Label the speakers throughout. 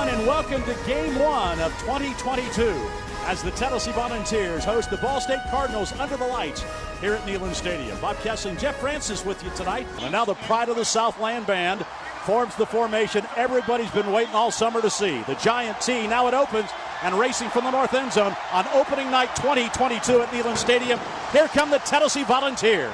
Speaker 1: everyone, and welcome to Game 1 of 2022 as the Tennessee Volunteers host the Ball State Cardinals under the lights here at Neyland Stadium. Bob Kessling, Jeff Francis with you tonight. And now the Pride of the Southland Band forms the formation everybody's been waiting all summer to see. The Giant T, now it opens and racing from the north end zone on opening night 2022 at Neyland Stadium. Here come the Tennessee Volunteers.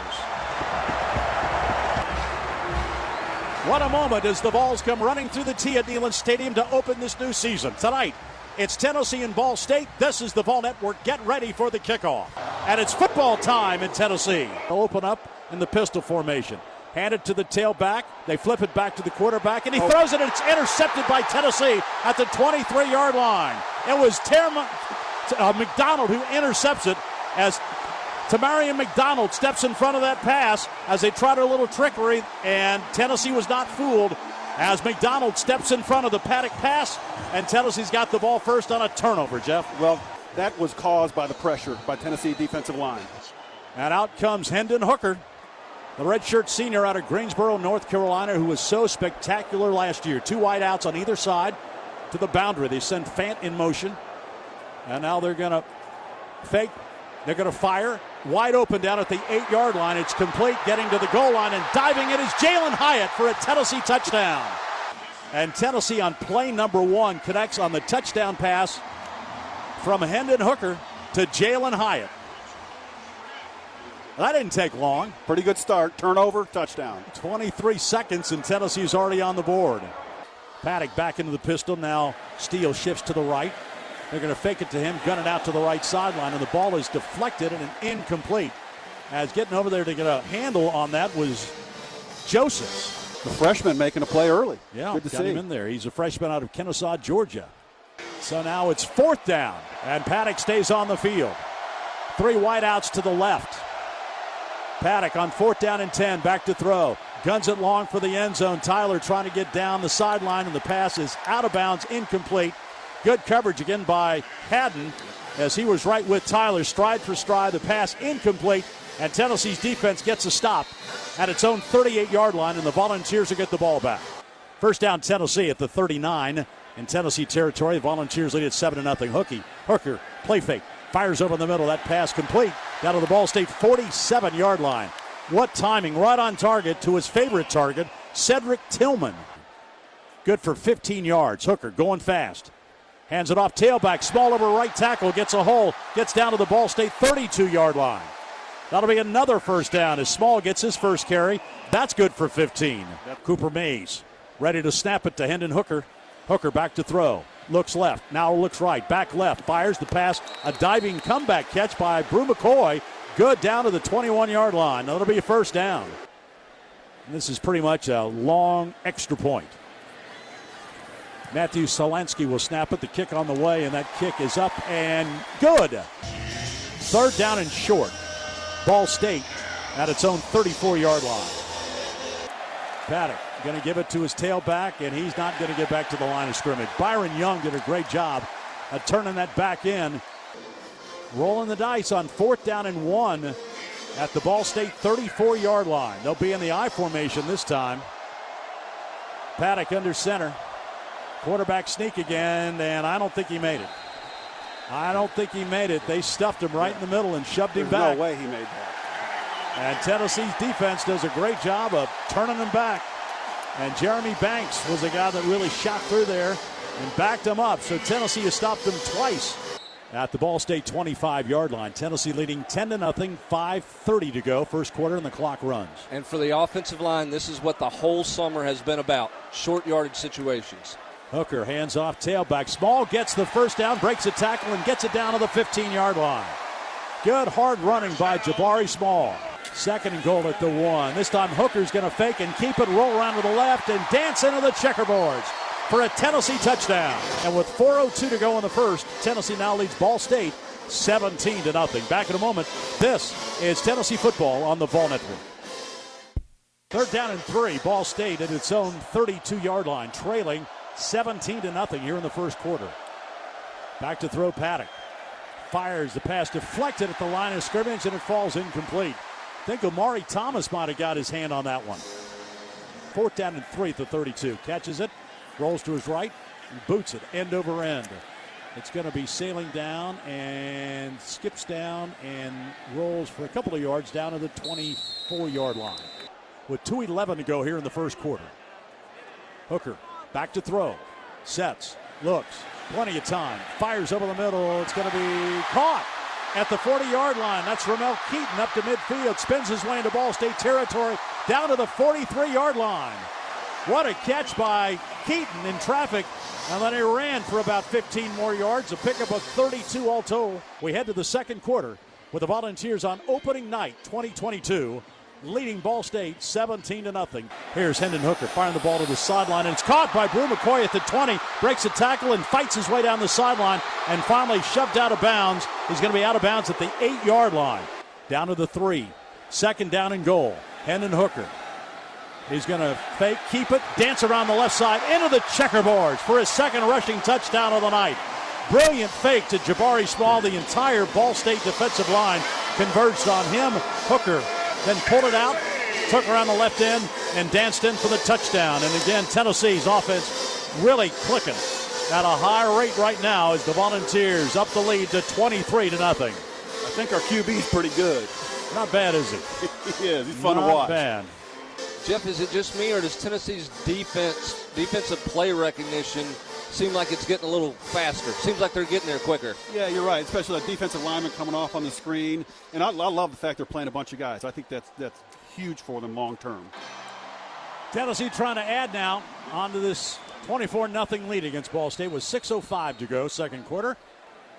Speaker 1: What a moment as the Vols come running through the tee at Neyland Stadium to open this new season. Tonight, it's Tennessee and Ball State. This is the Vol Network. Get ready for the kickoff. And it's football time in Tennessee. They'll open up in the pistol formation. Hand it to the tailback. They flip it back to the quarterback, and he throws it, and it's intercepted by Tennessee at the 23-yard line. It was McDonald who intercepts it as Tamarian McDonald steps in front of that pass as they tried a little trickery, and Tennessee was not fooled as McDonald steps in front of the Paddock pass, and Tennessee's got the ball first on a turnover, Jeff.
Speaker 2: Well, that was caused by the pressure by Tennessee defensive line.
Speaker 1: And out comes Hendon Hooker, the redshirt senior out of Greensboro, North Carolina, who was so spectacular last year. Two wideouts on either side to the boundary. They send Fant in motion, and now they're going to fake. They're going to fire. Wide open down at the 8-yard line. It's complete, getting to the goal line, and diving it is Jalen Hyatt for a Tennessee touchdown. And Tennessee on play number 1 connects on the touchdown pass from Hendon Hooker to Jalen Hyatt. That didn't take long.
Speaker 2: Pretty good start. Turnover, touchdown.
Speaker 1: 23 seconds, and Tennessee's already on the board. Paddock back into the pistol. Now Steele shifts to the right. They're going to fake it to him, gun it out to the right sideline, and the ball is deflected and incomplete. As getting over there to get a handle on that was Joseph.
Speaker 2: The freshman making a play early.
Speaker 1: Yeah,
Speaker 2: good to
Speaker 1: got
Speaker 2: see
Speaker 1: him in there. He's a freshman out of Kennesaw, Georgia. So now it's 4th down, and Paddock stays on the field. 3 wideouts to the left. Paddock on 4th down and 10, back to throw. Guns it long for the end zone. Tyler trying to get down the sideline, and the pass is out of bounds, incomplete. Good coverage again by Haddon as he was right with Tyler, stride for stride. The pass incomplete, and Tennessee's defense gets a stop at its own 38-yard line, and the Volunteers will get the ball back. First down Tennessee at the 39 in Tennessee territory. The Volunteers lead at 7-0. Hooker, play fake, fires over in the middle. That pass complete down to the Ball State 47-yard line. What timing, right on target to his favorite target, Cedric Tillman. Good for 15 yards. Hooker going fast. Hands it off, tailback, small over right tackle, gets a hole, gets down to the Ball State 32-yard line. That'll be another first down as Small gets his first carry. That's good for 15. Cooper Mays ready to snap it to Hendon Hooker. Hooker back to throw. Looks left, now looks right, back left, fires the pass. A diving comeback catch by Brew McCoy. Good down to the 21-yard line. That'll be a first down. And this is pretty much a long extra point. Matthew Solansky will snap it. The kick on the way, and that kick is up and good. 3rd down and short. Ball State at its own 34-yard line. Paddock going to give it to his tailback, and he's not going to get back to the line of scrimmage. Byron Young did a great job at turning that back in. Rolling the dice on 4th down and 1 at the Ball State 34-yard line. They'll be in the I formation this time. Paddock under center. Quarterback sneak again, and I don't think he made it. They stuffed him right in the middle and shoved him back.
Speaker 2: There's no way he made that.
Speaker 1: And Tennessee's defense does a great job of turning him back. And Jeremy Banks was the guy that really shot through there and backed him up. So Tennessee has stopped him twice at the Ball State 25-yard line. Tennessee leading 10-0, 5:30 to go. First quarter, and the clock runs.
Speaker 3: And for the offensive line, this is what the whole summer has been about, short yardage situations.
Speaker 1: Hooker hands off, tailback. Small gets the first down, breaks a tackle, and gets it down to the 15-yard line. Good hard running by Jabari Small. 2nd and goal at the 1. This time Hooker's going to fake and keep it, roll around to the left, and dance into the checkerboards for a Tennessee touchdown. And with 4:02 to go in the first, Tennessee now leads Ball State 17-0. Back in a moment. This is Tennessee football on the Vol Network. 3rd down and 3. Ball State at its own 32-yard line, trailing 17-0 here in the first quarter. Back to throw Paddock. Fires the pass, deflected at the line of scrimmage, and it falls incomplete. I think Omari Thomas might have got his hand on that one. 4th down and 3 at the 32. Catches it, rolls to his right, boots it end over end. It's going to be sailing down and skips down and rolls for a couple of yards down to the 24-yard line. With 2:11 to go here in the first quarter. Hooker back to throw. Sets. Looks. Plenty of time. Fires over the middle. It's going to be caught at the 40-yard line. That's Ramel Keaton up to midfield. Spins his way into Ball State territory. Down to the 43-yard line. What a catch by Keaton in traffic. And then he ran for about 15 more yards. A pickup of 32 all told. We head to the second quarter with the Volunteers on opening night 2022. Leading Ball State 17-0. Here's Hendon Hooker firing the ball to the sideline, and it's caught by Brew McCoy at the 20. Breaks a tackle and fights his way down the sideline, and finally shoved out of bounds. He's going to be out of bounds at the 8-yard line. Down to the 3. Second down and goal. Hendon Hooker. He's going to fake, keep it, dance around the left side into the checkerboards for his second rushing touchdown of the night. Brilliant fake to Jabari Small. The entire Ball State defensive line converged on him. Hooker then pulled it out, took around the left end, and danced in for the touchdown. And again, Tennessee's offense really clicking at a high rate right now as the Volunteers up the lead to 23-0.
Speaker 2: I think our QB's pretty good.
Speaker 1: Not bad, is he?
Speaker 2: He is. He's fun to watch.
Speaker 1: Not bad.
Speaker 3: Jeff, is it just me, or does Tennessee's defensive play recognition seem like it's getting a little faster? Seems like they're getting there quicker.
Speaker 2: Yeah, you're right, especially that defensive lineman coming off on the screen. And I love the fact they're playing a bunch of guys. I think that's huge for them long term.
Speaker 1: Tennessee trying to add now onto this 24-0 lead against Ball State with 6:05 to go, second quarter.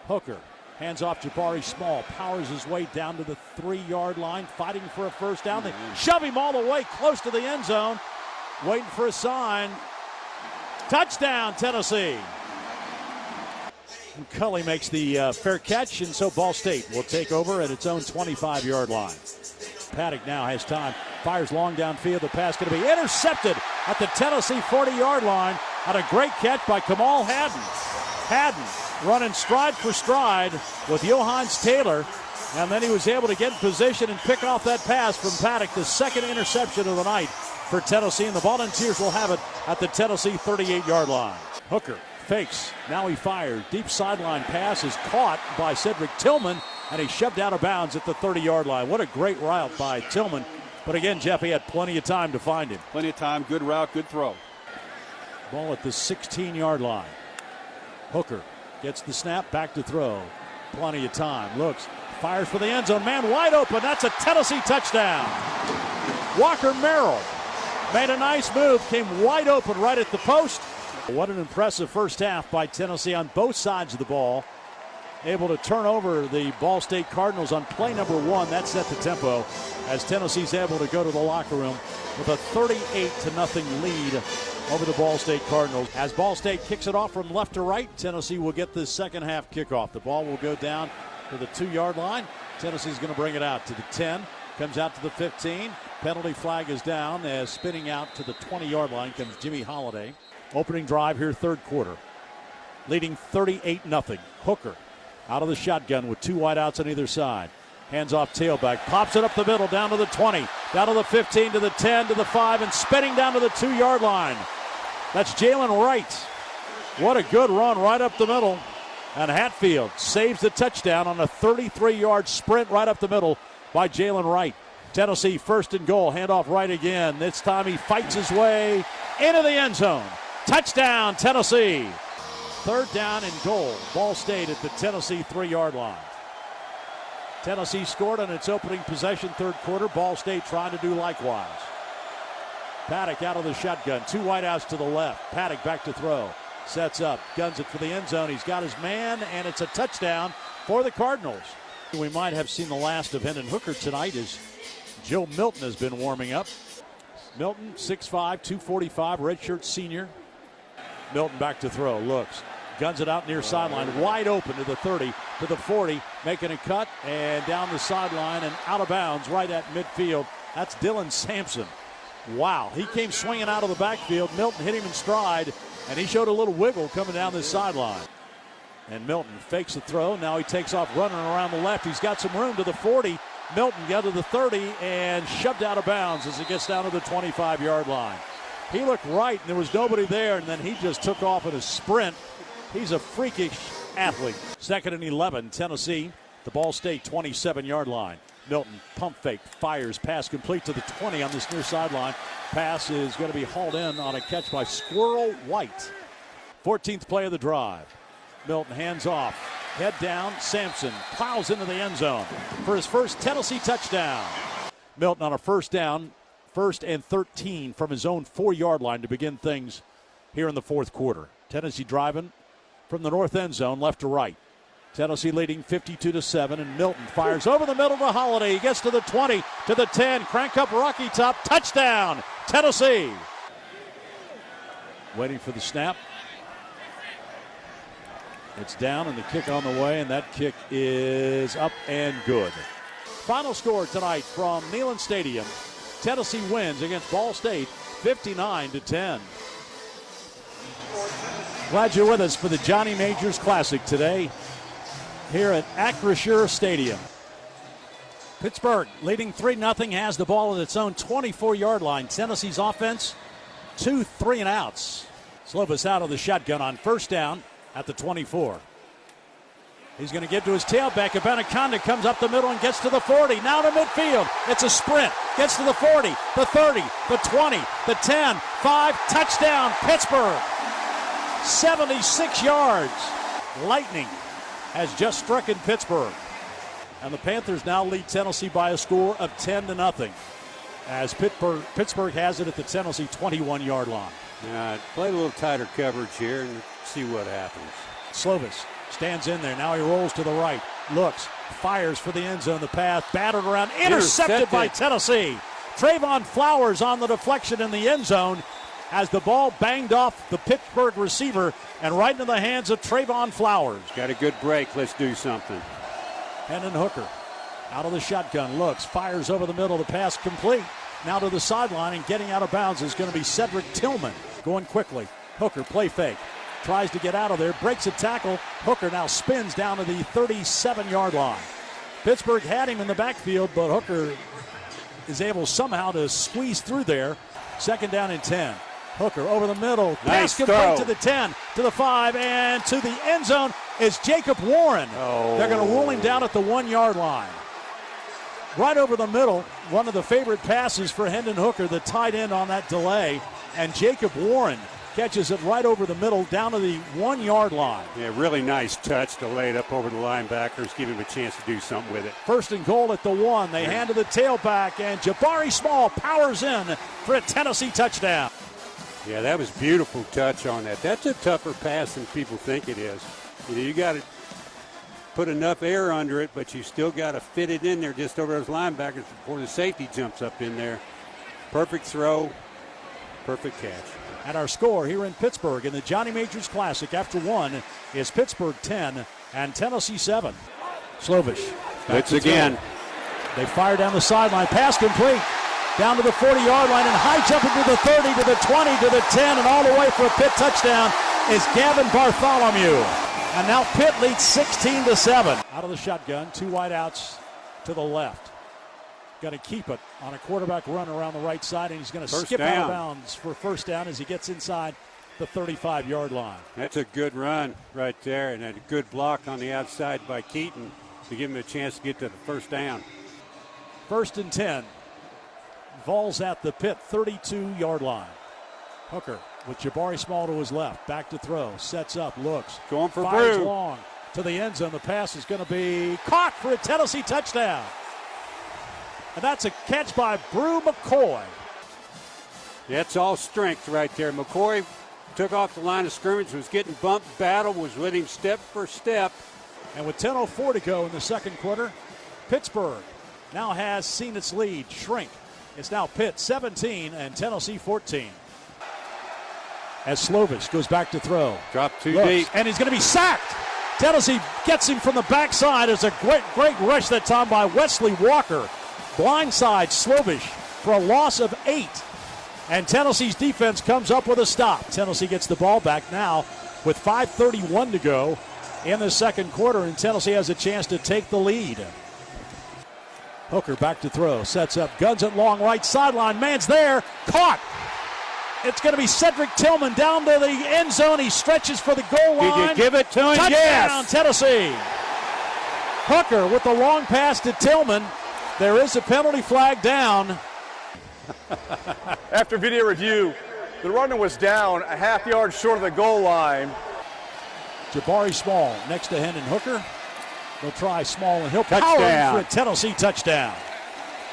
Speaker 1: Hooker hands off Jabari Small, powers his way down to the 3-yard line, fighting for a first down. They shove him all the way close to the end zone, waiting for a sign. Touchdown, Tennessee. Cully makes the fair catch, and so Ball State will take over at its own 25-yard line. Paddock now has time, fires long downfield. The pass going to be intercepted at the Tennessee 40-yard line. Had a great catch by Kamal Haddon. Haddon running stride for stride with Johannes Taylor, and then he was able to get in position and pick off that pass from Paddock, the second interception of the night for Tennessee, and the Volunteers will have it at the Tennessee 38-yard line. Hooker fakes, now he fires. Deep sideline pass is caught by Cedric Tillman, and he's shoved out of bounds at the 30-yard line. What a great route by Tillman. But again, Jeff, he had plenty of time to find him.
Speaker 2: Plenty of time, good route, good throw.
Speaker 1: Ball at the 16-yard line. Hooker gets the snap, back to throw. Plenty of time, looks, fires for the end zone. Man wide open, that's a Tennessee touchdown. Walker Merrill made a nice move, came wide open right at the post. What an impressive first half by Tennessee on both sides of the ball. Able to turn over the Ball State Cardinals on play number 1. That set the tempo as Tennessee's able to go to the locker room with a 38-0 lead over the Ball State Cardinals. As Ball State kicks it off from left to right, Tennessee will get the second half kickoff. The ball will go down to the 2-yard line. Tennessee's going to bring it out to the 10, comes out to the 15. Penalty flag is down as spinning out to the 20-yard line comes Jimmy Holiday. Opening drive here, third quarter. Leading 38-0. Hooker out of the shotgun with 2 wideouts on either side. Hands off tailback, pops it up the middle, down to the 20, down to the 15, to the 10, to the 5, and spinning down to the 2-yard line. That's Jalen Wright. What a good run right up the middle. And Hatfield saves the touchdown on a 33-yard sprint right up the middle by Jalen Wright. Tennessee first and goal, handoff right again. This time he fights his way into the end zone. Touchdown, Tennessee. Third down and goal. Ball State at the Tennessee 3-yard line. Tennessee scored on its opening possession, third quarter. Ball State trying to do likewise. Paddock out of the shotgun. 2 wideouts to the left. Paddock back to throw. Sets up. Guns it for the end zone. He's got his man, and it's a touchdown for the Cardinals. We might have seen the last of Hendon Hooker tonight as Joe Milton has been warming up. Milton, 6'5", 245, redshirt senior. Milton back to throw. Looks. Guns it out near sideline, wide open to the 30, to the 40, making a cut, and down the sideline and out of bounds right at midfield. That's Dylan Sampson. Wow, he came swinging out of the backfield. Milton hit him in stride, and he showed a little wiggle coming down this sideline. And Milton fakes the throw. Now he takes off running around the left. He's got some room to the 40. Milton got to the 30 and shoved out of bounds as he gets down to the 25-yard line. He looked right, and there was nobody there, and then he just took off in a sprint. He's a freakish athlete. 2nd and 11, Tennessee, the Ball State 27-yard line. Milton, pump fake, fires, pass complete to the 20 on this near sideline. Pass is going to be hauled in on a catch by Squirrel White. 14th play of the drive. Milton hands off, head down, Sampson plows into the end zone for his first Tennessee touchdown. Milton on a first down, 1st and 13 from his own 4-yard line to begin things here in the fourth quarter. Tennessee driving from the north end zone, left to right. Tennessee leading 52-7, and Milton fires over the middle to Holiday. He gets to the 20, to the 10, crank up Rocky Top, touchdown, Tennessee. Waiting for the snap. It's down and the kick on the way, and that kick is up and good. Final score tonight from Neyland Stadium. Tennessee wins against Ball State 59-10. Glad you're with us for the Johnny Majors Classic today here at Acrisure Stadium. Pittsburgh leading 3-0, has the ball at its own 24-yard line. Tennessee's offense, 2 3-and-outs. Slovis out of the shotgun on first down at the 24. He's going to give to his tailback. Abanikanda comes up the middle and gets to the 40. Now to midfield. It's a sprint. Gets to the 40, the 30, the 20, the 10, 5. Touchdown, Pittsburgh. 76 yards. Lightning has just struck in Pittsburgh. And the Panthers now lead Tennessee by a score of 10-0. As Pittsburgh has it at the Tennessee 21-yard line.
Speaker 4: Play a little tighter coverage here and see what happens.
Speaker 1: Slovis stands in there. Now he rolls to the right. Looks. Fires for the end zone. The pass battered around. Intercepted by Tennessee. Trayvon Flowers on the deflection in the end zone as the ball banged off the Pittsburgh receiver and right into the hands of Trayvon Flowers.
Speaker 4: Got a good break. Let's do something.
Speaker 1: Hendon Hooker out of the shotgun. Looks. Fires over the middle. The pass complete. Now to the sideline and getting out of bounds is going to be Cedric Tillman. Going quickly. Hooker play fake. Tries to get out of there, breaks a tackle. Hooker now spins down to the 37-yard line. Pittsburgh had him in the backfield, but Hooker is able somehow to squeeze through there. 2nd down and 10. Hooker over the middle. Pass complete to the 10, to the 5, and to the end zone is Jacob Warren. They're going to rule him down at the 1-yard line. Right over the middle, one of the favorite passes for Hendon Hooker, the tight end on that delay, and Jacob Warren catches it right over the middle down to the 1-yard line.
Speaker 4: Yeah, really nice touch to lay it up over the linebackers, give him a chance to do something with it.
Speaker 1: 1st and goal at the 1. They hand to the tailback, and Jabari Small powers in for a Tennessee touchdown.
Speaker 4: Yeah, that was beautiful touch on that. That's a tougher pass than people think it is. You got to put enough air under it, but you still got to fit it in there just over those linebackers before the safety jumps up in there. Perfect throw, perfect catch.
Speaker 1: And our score here in Pittsburgh in the Johnny Majors Classic after 1 is Pittsburgh 10 and Tennessee 7. Slovish.
Speaker 4: Blitz again.
Speaker 1: They fire down the sideline. Pass complete. Down to the 40-yard line and high jumping to the 30, to the 20, to the 10, and all the way for a Pitt touchdown is Gavin Bartholomew. And now Pitt leads 16-7. Out of the shotgun, 2 wide outs to the left. Got to keep it on a quarterback run around the right side, and he's going to skip out of bounds for first down as he gets inside the 35-yard line.
Speaker 4: That's a good run right there, and a good block on the outside by Keaton to give him a chance to get to the first down.
Speaker 1: 1st and 10. Vols at the Pitt 32-yard line. Hooker with Jabari Small to his left. Back to throw. Sets up. Looks.
Speaker 4: Going for
Speaker 1: fires
Speaker 4: Brew.
Speaker 1: Long to the end zone. The pass is going to be caught for a Tennessee touchdown. And that's a catch by Brew McCoy.
Speaker 4: That's all strength right there. McCoy took off the line of scrimmage, was getting bumped. Battle was with him step for step.
Speaker 1: And with 10:04 to go in the second quarter, Pittsburgh now has seen its lead shrink. It's now Pitt 17 and Tennessee 14. As Slovis goes back to throw.
Speaker 4: Dropped too
Speaker 1: Looks,
Speaker 4: deep.
Speaker 1: and he's going to be sacked. Tennessee gets him from the backside. It's a great rush that time by Wesley Walker. Blindside Slovis for a loss of 8. And Tennessee's defense comes up with a stop. Tennessee gets the ball back now with 5:31 to go in the second quarter, and Tennessee has a chance to take the lead. Hooker back to throw, sets up, guns it long right sideline, man's there, caught. It's going to be Cedric Tillman down to the end zone. He stretches for the goal line.
Speaker 4: Did you give it to him?
Speaker 1: Touchdown,
Speaker 4: Yes.
Speaker 1: Tennessee. Hooker with the long pass to Tillman. There is a penalty flag down.
Speaker 5: After video review, the runner was down a half yard short of the goal line.
Speaker 1: Jabari Small next to Hendon Hooker. They'll try Small, and he'll power
Speaker 4: Touchdown.
Speaker 1: in for a Tennessee touchdown.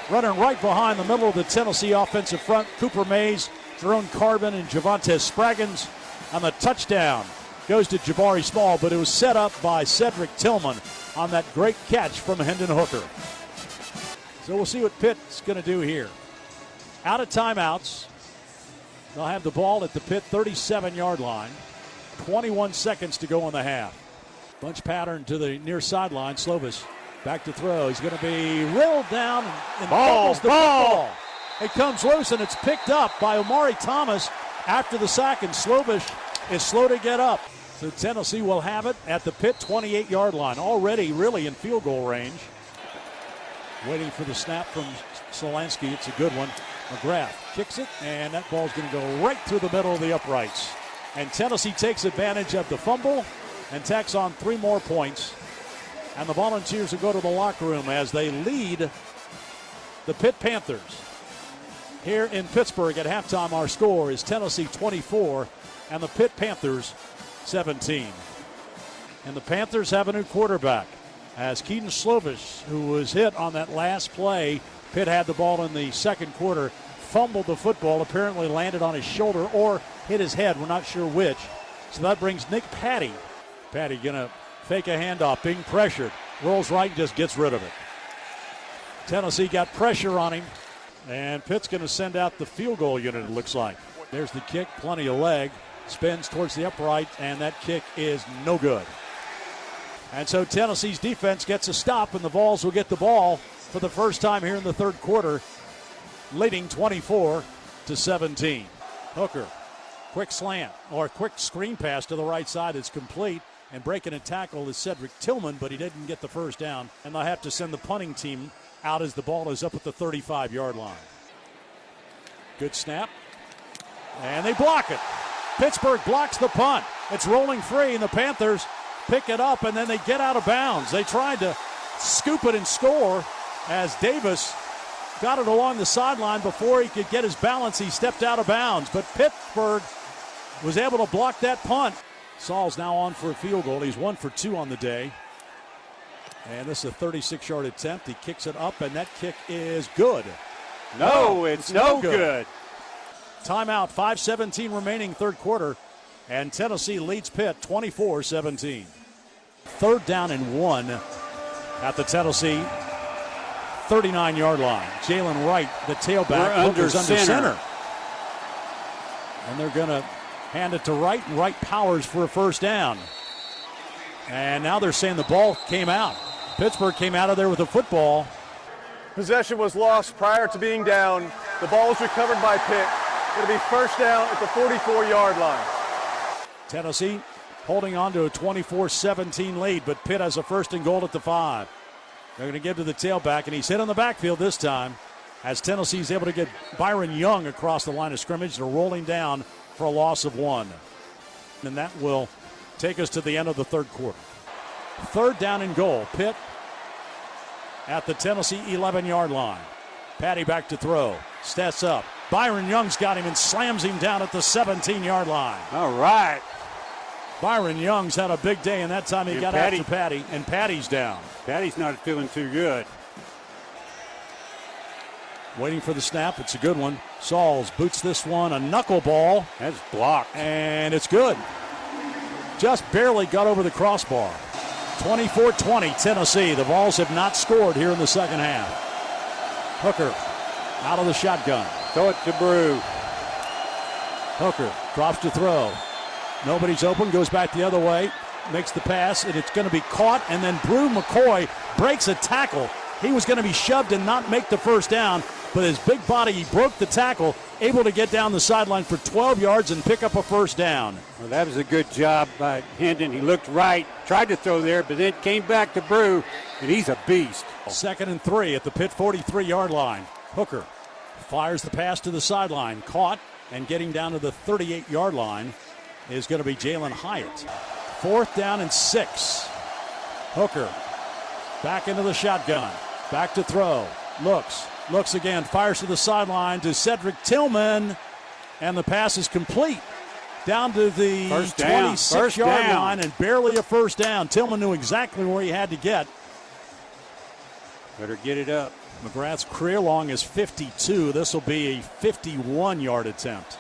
Speaker 1: Running right behind the middle of the Tennessee offensive front, Cooper Mays, Jerome Carbon, and Javonte Spraggins. On the touchdown goes to Jabari Small, but it was set up by Cedric Tillman on that great catch from Hendon Hooker. So we'll see what Pitt's going to do here. Out of timeouts. They'll have the ball at the Pitt 37-yard line. 21 seconds to go in the half. Bunch pattern to the near sideline. Slovis back to throw. He's going to be reeled down and fumbles the football. It comes loose and it's picked up by Omari Thomas after the sack, and Slovis is slow to get up. So Tennessee will have it at the Pitt 28-yard line. Already really in field goal range. Waiting for the snap from Solansky. It's a good one. McGrath kicks it, and that ball's going to go right through the middle of the uprights. And Tennessee takes advantage of the fumble and tacks on 3 more points. And the Volunteers will go to the locker room as they lead the Pitt Panthers. Here in Pittsburgh at halftime, our score is Tennessee 24 and the Pitt Panthers 17. And the Panthers have a new quarterback, as Keaton Slovis, who was hit on that last play. Pitt had the ball in the second quarter, fumbled the football, apparently landed on his shoulder or hit his head. We're not sure which. So that brings Nick Patty. Patty going to fake a handoff, being pressured. Rolls right and just gets rid of it. Tennessee got pressure on him, and Pitt's going to send out the field goal unit, it looks like. There's the kick, plenty of leg. Spins towards the upright, and that kick is no good. And so Tennessee's defense gets a stop, and the Vols will get the ball for the first time here in the third quarter, leading 24-17. Hooker, quick slant, or quick screen pass to the right side. It's complete, and breaking a tackle is Cedric Tillman, but he didn't get the first down, and they'll have to send the punting team out as the ball is up at the 35-yard line. Good snap, and they block it. Pittsburgh blocks the punt. It's rolling free, and the Panthers pick it up, and then they get out of bounds. They tried to scoop it and score as Davis got it along the sideline. Before he could get his balance, he stepped out of bounds. But Pittsburgh was able to block that punt. Saul's now on for a field goal. He's 1 for 2 on the day. And this is a 36-yard attempt. He kicks it up, and that kick is good.
Speaker 4: No, it's no good.
Speaker 1: Timeout, 5:17 remaining third quarter, and Tennessee leads Pitt 24-17. Third down and 1 at the Tennessee 39-yard line. Jalen Wright, the tailback,
Speaker 4: under
Speaker 1: under
Speaker 4: center.
Speaker 1: center. And they're going to hand it to Wright, and Wright powers for a first down. And now they're saying the ball came out. Pittsburgh came out of there with a football.
Speaker 5: Possession was lost prior to being down. The ball was recovered by Pitt. It'll be first down at the 44-yard line.
Speaker 1: Tennessee holding on to a 24-17 lead, but Pitt has a first and goal at the 5. They're going to give to the tailback, and he's hit on the backfield this time as Tennessee's able to get Byron Young across the line of scrimmage. They're rolling down for a loss of 1. And that will take us to the end of the third quarter. Third down and goal. Pitt at the Tennessee 11-yard line. Patty back to throw. Steps up. Byron Young's got him and slams him down at the 17-yard line.
Speaker 4: All right.
Speaker 1: Byron Young's had a big day, and that time he got after Patty, and Patty's down.
Speaker 4: Patty's not feeling too good.
Speaker 1: Waiting for the snap. It's a good one. Sauls boots this one. A knuckleball.
Speaker 4: That's blocked.
Speaker 1: And it's good. Just barely got over the crossbar. 24-20 Tennessee. The Vols have not scored here in the second half. Hooker out of the shotgun.
Speaker 4: Throw it to Brew.
Speaker 1: Hooker drops to throw. Nobody's open. Goes back the other way. Makes the pass, and it's going to be caught. And then Brew McCoy breaks a tackle. He was going to be shoved and not make the first down, but his big body, he broke the tackle, able to get down the sideline for 12 yards and pick up a first down.
Speaker 4: Well, that was a good job by Hendon. He looked right, tried to throw there, but then came back to Brew, and he's a beast.
Speaker 1: 2nd and 3 at the Pitt 43-yard line. Hooker fires the pass to the sideline. Caught and getting down to the 38-yard line is going to be Jalen Hyatt. 4th down and 6. Hooker back into the shotgun. Back to throw. Looks again. Fires to the sideline to Cedric Tillman. And the pass is complete. Down to the 26-yard line and barely a first down. Tillman knew exactly where he had to get.
Speaker 4: Better get it up.
Speaker 1: McGrath's career long is 52. This will be a 51-yard attempt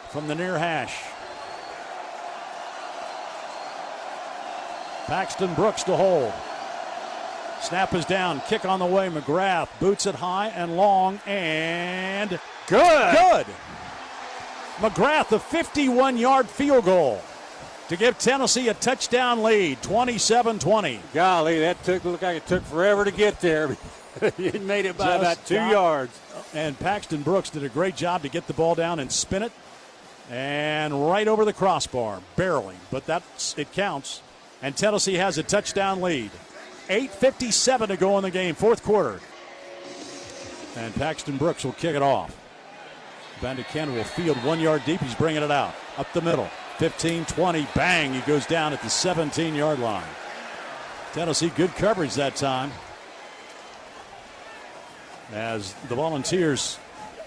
Speaker 1: from the near hash. Paxton Brooks to hold. Snap is down. Kick on the way. McGrath boots it high and long and good. McGrath, a 51-yard field goal to give Tennessee a touchdown lead, 27-20.
Speaker 4: Golly, that looked like it took forever to get there. It made it by about 2 yards.
Speaker 1: And Paxton Brooks did a great job to get the ball down and spin it. And right over the crossbar, barely. But it counts. And Tennessee has a touchdown lead. 8:57 to go in the game, 4th quarter. And Paxton Brooks will kick it off. Bandican will field 1 yard deep. He's bringing it out. Up the middle. 15, 20, bang. He goes down at the 17-yard line. Tennessee, good coverage that time. As the Volunteers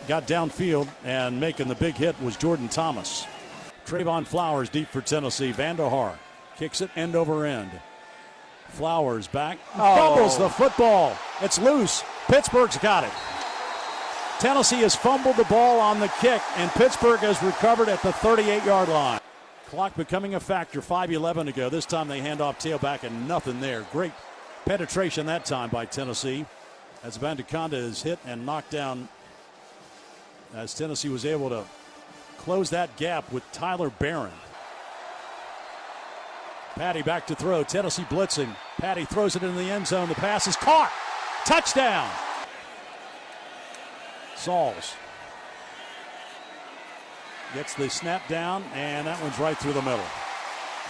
Speaker 1: got downfield, and making the big hit was Jordan Thomas. Trayvon Flowers deep for Tennessee. Vandahar kicks it end over end. Flowers back. Fumbles the football. It's loose. Pittsburgh's got it. Tennessee has fumbled the ball on the kick, and Pittsburgh has recovered at the 38-yard line. Clock becoming a factor. 5:11 to go. This time they hand off tailback and nothing there. Great penetration that time by Tennessee as Bandaconda is hit and knocked down, as Tennessee was able to close that gap with Tyler Barron. Patty back to throw. Tennessee blitzing. Patty throws it in the end zone. The pass is caught. Touchdown. Sauls gets the snap down, and that one's right through the middle.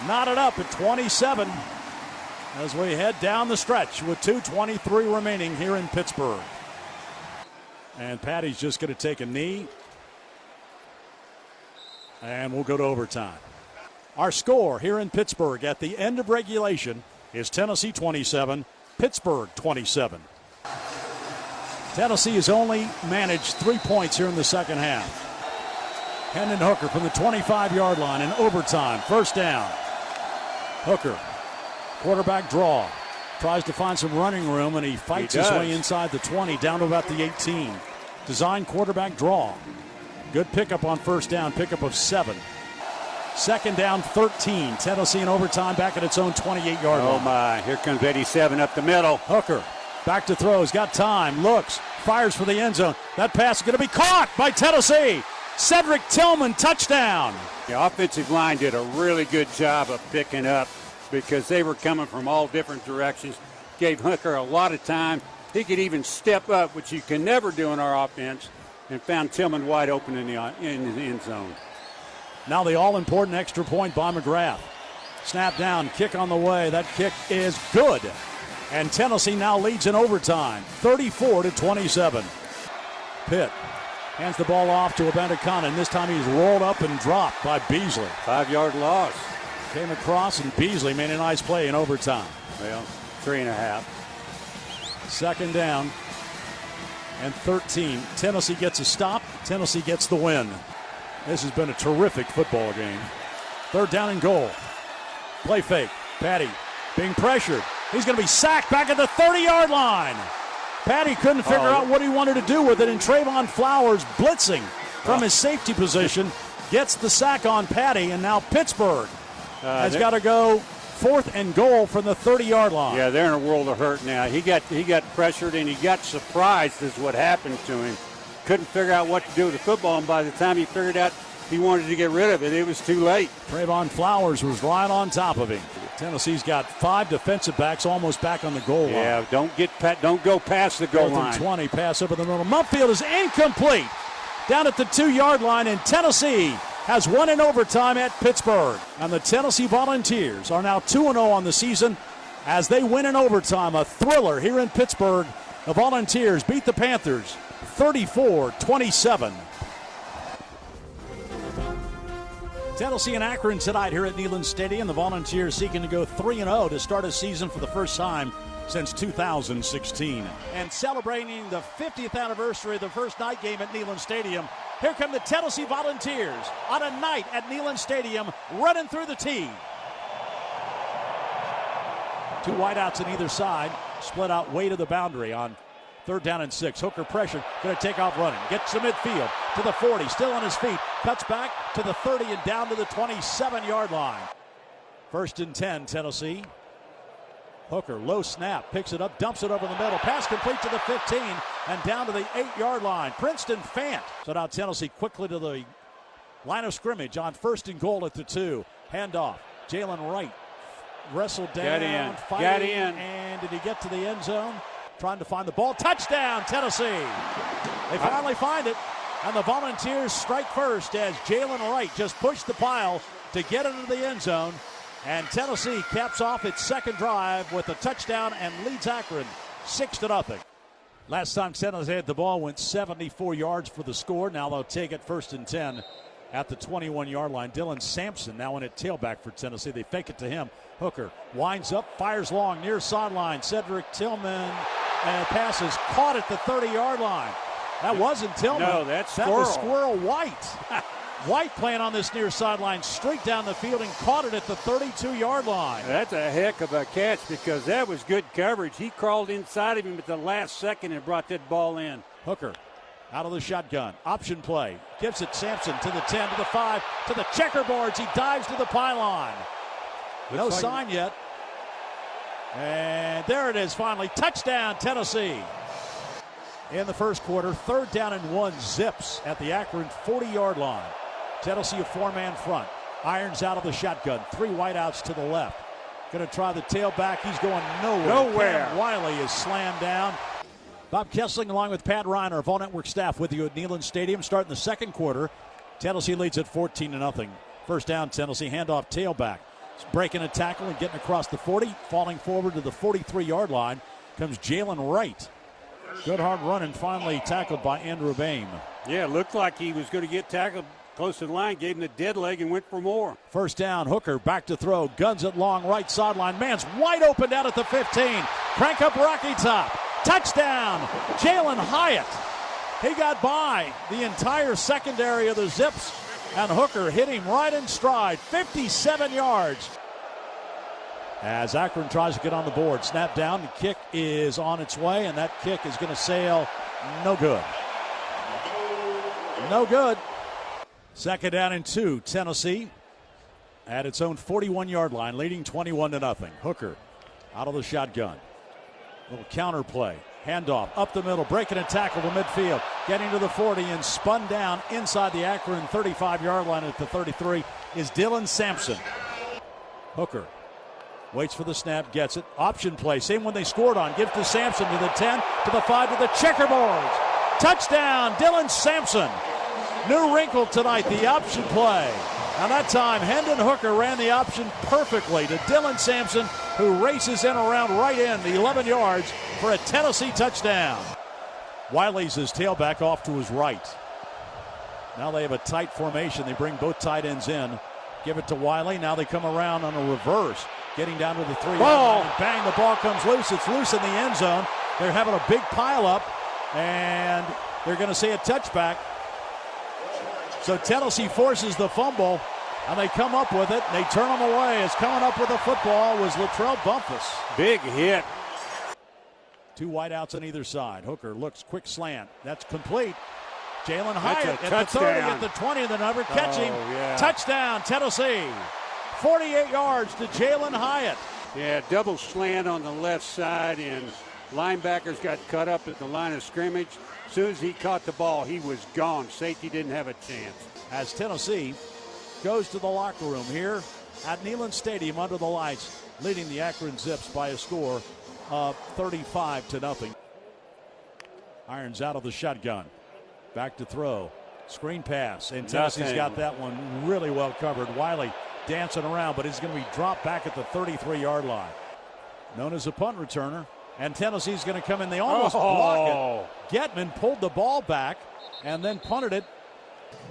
Speaker 1: Knotted up at 27 as we head down the stretch with 2:23 remaining here in Pittsburgh. And Patty's just going to take a knee, and we'll go to overtime. Our score here in Pittsburgh at the end of regulation is Tennessee 27, Pittsburgh 27. Tennessee has only managed 3 points here in the second half. Hendon Hooker from the 25-yard line in overtime. First down. Hooker, quarterback draw. Tries to find some running room, and he fights his way inside the 20 down to about the 18. Design quarterback draw. Good pickup on first down, pickup of 7. Second down, 13. Tennessee in overtime back at its own 28-yard line.
Speaker 4: Oh, my. Here comes 87 up the middle.
Speaker 1: Hooker back to throw. He's got time. Looks. Fires for the end zone. That pass is going to be caught by Tennessee. Cedric Tillman, touchdown.
Speaker 4: The offensive line did a really good job of picking up because they were coming from all different directions. Gave Hooker a lot of time. He could even step up, which you can never do in our offense, and found Tillman wide open in the end zone.
Speaker 1: Now the all-important extra point by McGrath. Snap down, kick on the way. That kick is good. And Tennessee now leads in overtime, 34-27. Pitt hands the ball off to Abanikana, and this time he's rolled up and dropped by Beasley.
Speaker 4: 5-yard loss.
Speaker 1: Came across, and Beasley made a nice play in overtime.
Speaker 4: Well, 3.5.
Speaker 1: Second down and 13. Tennessee gets a stop. Tennessee gets the win. This has been a terrific football game. Third down and goal. Play fake. Patty being pressured. He's going to be sacked back at the 30-yard line. Patty couldn't figure out what he wanted to do with it, and Trayvon Flowers blitzing from his safety position gets the sack on Patty, and now Pittsburgh has got to go 4th and goal from the 30-yard line.
Speaker 4: Yeah, they're in a world of hurt now. He got pressured, and he got surprised is what happened to him. Couldn't figure out what to do with the football, and by the time he figured out he wanted to get rid of it, it was too late.
Speaker 1: Trayvon Flowers was right on top of him. Tennessee's got 5 defensive backs almost back on the goal line.
Speaker 4: Yeah, don't go past the goal line.
Speaker 1: 20, pass over the middle. Mumfield is incomplete. Down at the 2-yard line, and Tennessee has won in overtime at Pittsburgh. And the Tennessee Volunteers are now 2-0 on the season as they win in overtime. A thriller here in Pittsburgh. The Volunteers beat the Panthers 34-27. Tennessee and Akron tonight here at Neyland Stadium. The Volunteers seeking to go 3-0 to start a season for the first time since 2016. And celebrating the 50th anniversary of the first night game at Neyland Stadium, here come the Tennessee Volunteers on a night at Neyland Stadium, running through the tee. Two wideouts on either side, split out way to the boundary on 3rd down and 6. Hooker pressure, going to take off running. Gets to midfield, to the 40, still on his feet. Cuts back to the 30 and down to the 27-yard line. 1st and 10, Tennessee. Hooker, low snap, picks it up, dumps it over the middle. Pass complete to the 15 and down to the 8-yard line. Princeton Fant. So now Tennessee quickly to the line of scrimmage on 1st and goal at the 2. Handoff. Jalen Wright wrestled down,
Speaker 4: got in,
Speaker 1: and did he get to the end zone? Trying to find the ball. Touchdown, Tennessee. They finally find it, and the Volunteers strike first as Jalen Wright just pushed the pile to get into the end zone. And Tennessee caps off its second drive with a touchdown and leads Akron 6-0. Last time Tennessee had the ball, went 74 yards for the score. Now they'll take it 1st and 10 at the 21-yard line. Dylan Sampson now in at tailback for Tennessee. They fake it to him. Hooker winds up, fires long, near sideline. Cedric Tillman, and passes caught at the 30-yard line. That wasn't Tillman.
Speaker 4: No, that
Speaker 1: was Squirrel White. White playing on this near sideline, straight down the field and caught it at the 32-yard line.
Speaker 4: That's a heck of a catch because that was good coverage. He crawled inside of him at the last second and brought that ball in.
Speaker 1: Hooker out of the shotgun. Option play. Gives it Sampson to the 10, to the 5, to the checkerboards. He dives to the pylon. No sign yet. And there it is finally. Touchdown, Tennessee. In the first quarter, 3rd down and 1, Zips at the Akron 40-yard line. Tennessee a 4-man front. Irons out of the shotgun. 3 wideouts to the left. Going to try the tailback. He's going nowhere. Cam Wiley is slammed down. Bob Kessling along with Pat Ryan, our Vol Network staff, with you at Neyland Stadium. Starting the second quarter. Tennessee leads at 14-0. First down, Tennessee. Handoff tailback. He's breaking a tackle and getting across the 40. Falling forward to the 43-yard line comes Jalen Wright. Good hard run and finally tackled by Andrew Boehm.
Speaker 4: Yeah, it looked like he was going to get tackled close to the line, gave him the dead leg and went for more.
Speaker 1: First down, Hooker back to throw, guns it long right sideline. Man's wide open down at the 15. Crank up Rocky Top. Touchdown, Jalen Hyatt. He got by the entire secondary of the Zips, and Hooker hit him right in stride, 57 yards. As Akron tries to get on the board, snap down, the kick is on its way, and that kick is going to sail no good. No good. 2nd down and 2, Tennessee at its own 41-yard line, leading 21-0. Hooker out of the shotgun. Little counter play. Handoff up the middle, breaking a tackle to midfield, getting to the 40 and spun down inside the Akron 35-yard line at the 33 is Dylan Sampson. Hooker waits for the snap, gets it. Option play, same one they scored on. Gives to Sampson to the 10, to the 5, to the checkerboards. Touchdown, Dylan Sampson. New wrinkle tonight, the option play. And that time, Hendon Hooker ran the option perfectly to Dylan Sampson, who races in around right in the 11 yards for a Tennessee touchdown. Wiley's his tailback off to his right. Now they have a tight formation. They bring both tight ends in. Give it to Wiley. Now they come around on a reverse. Getting down to the 3-yard line. Bang, the ball comes loose. It's loose in the end zone. They're having a big pile up, and they're going to see a touchback. So Tennessee forces the fumble, and they come up with it. They turn them away. As coming up with the football was Latrell Bumpus.
Speaker 4: Big hit.
Speaker 1: 2 wideouts on either side. Hooker looks, quick slant. That's complete. Jalen Hyatt at the 30, at the 20, the number catching.
Speaker 4: Yeah.
Speaker 1: Touchdown, Tennessee. 48 yards to Jalen Hyatt.
Speaker 4: Yeah, double slant on the left side, and linebackers got cut up at the line of scrimmage. As soon as he caught the ball, he was gone. Safety didn't have a chance.
Speaker 1: As Tennessee goes to the locker room here at Neyland Stadium under the lights, leading the Akron Zips by a score of 35-0. Irons out of the shotgun. Back to throw. Screen pass. And Tennessee's got that one really well covered. Wiley dancing around, but he's going to be dropped back at the 33-yard line. Known as a punt returner. And Tennessee's going to come in. They almost block it. Getman pulled the ball back and then punted it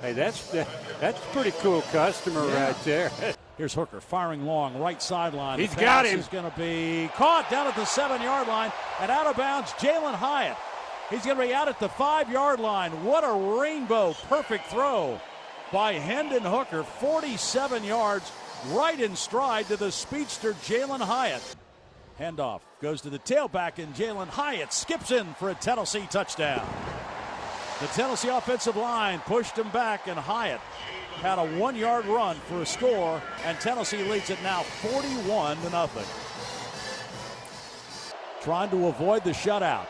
Speaker 4: Hey, that's a pretty cool customer right there.
Speaker 1: Here's Hooker firing long, right sideline.
Speaker 4: He's
Speaker 1: The
Speaker 4: got
Speaker 1: pass
Speaker 4: him.
Speaker 1: is going to be caught down at the 7-yard line and out of bounds. Jalen Hyatt. He's going to be out at the 5-yard line. What a rainbow perfect throw by Hendon Hooker. 47 yards right in stride to the speedster Jalen Hyatt. Handoff goes to the tailback, and Jalen Hyatt skips in for a Tennessee touchdown. The Tennessee offensive line pushed him back, and Hyatt had a 1-yard run for a score, and Tennessee leads it now 41-0. Trying to avoid the shutout.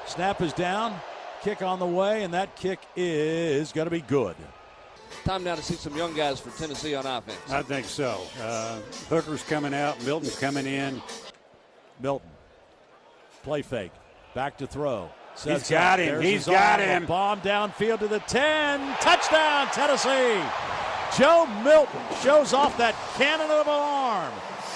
Speaker 1: Snap is down, kick on the way, and that kick is going to be good.
Speaker 3: Time now to see some young guys for Tennessee on offense.
Speaker 4: I think so. Hooker's coming out. Milton's coming in.
Speaker 1: Milton, play fake, back to throw.
Speaker 4: He's got him. He's got him.
Speaker 1: Bomb downfield to the 10. Touchdown, Tennessee. Joe Milton shows off that cannon of an arm.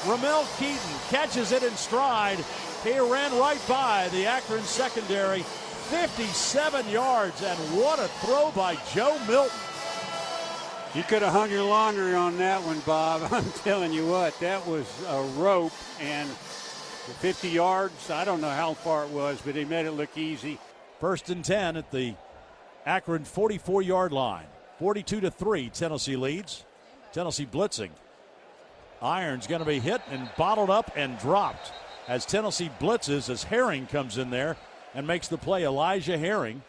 Speaker 1: Ramel Keaton catches it in stride. He ran right by the Akron secondary. 57 yards, and what a throw by Joe Milton.
Speaker 4: You could have hung your laundry on that one, Bob. I'm telling you what, that was a rope, and 50 yards, I don't know how far it was, but he made it look easy.
Speaker 1: 1st and 10 at the Akron 44-yard line. 42-3, Tennessee leads. Tennessee blitzing. Irons going to be hit and bottled up and dropped as Tennessee blitzes as Herring comes in there and makes the play. Elijah Herring.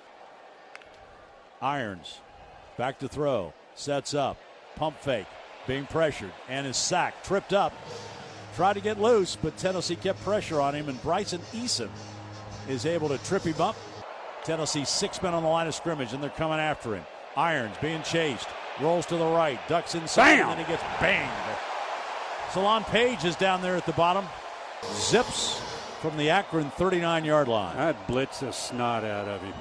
Speaker 1: Irons back to throw. Sets up. Pump fake. Being pressured and is sacked. Tripped up. Tried to get loose, but Tennessee kept pressure on him, and Bryson Eason is able to trip him up. Tennessee 6 men on the line of scrimmage, and they're coming after him. Irons being chased. Rolls to the right. Ducks inside,
Speaker 4: Bam!
Speaker 1: and then he gets banged. Salon Page is down there at the bottom. Zips from the Akron 39-yard line.
Speaker 4: I'd blitz the snot out of him.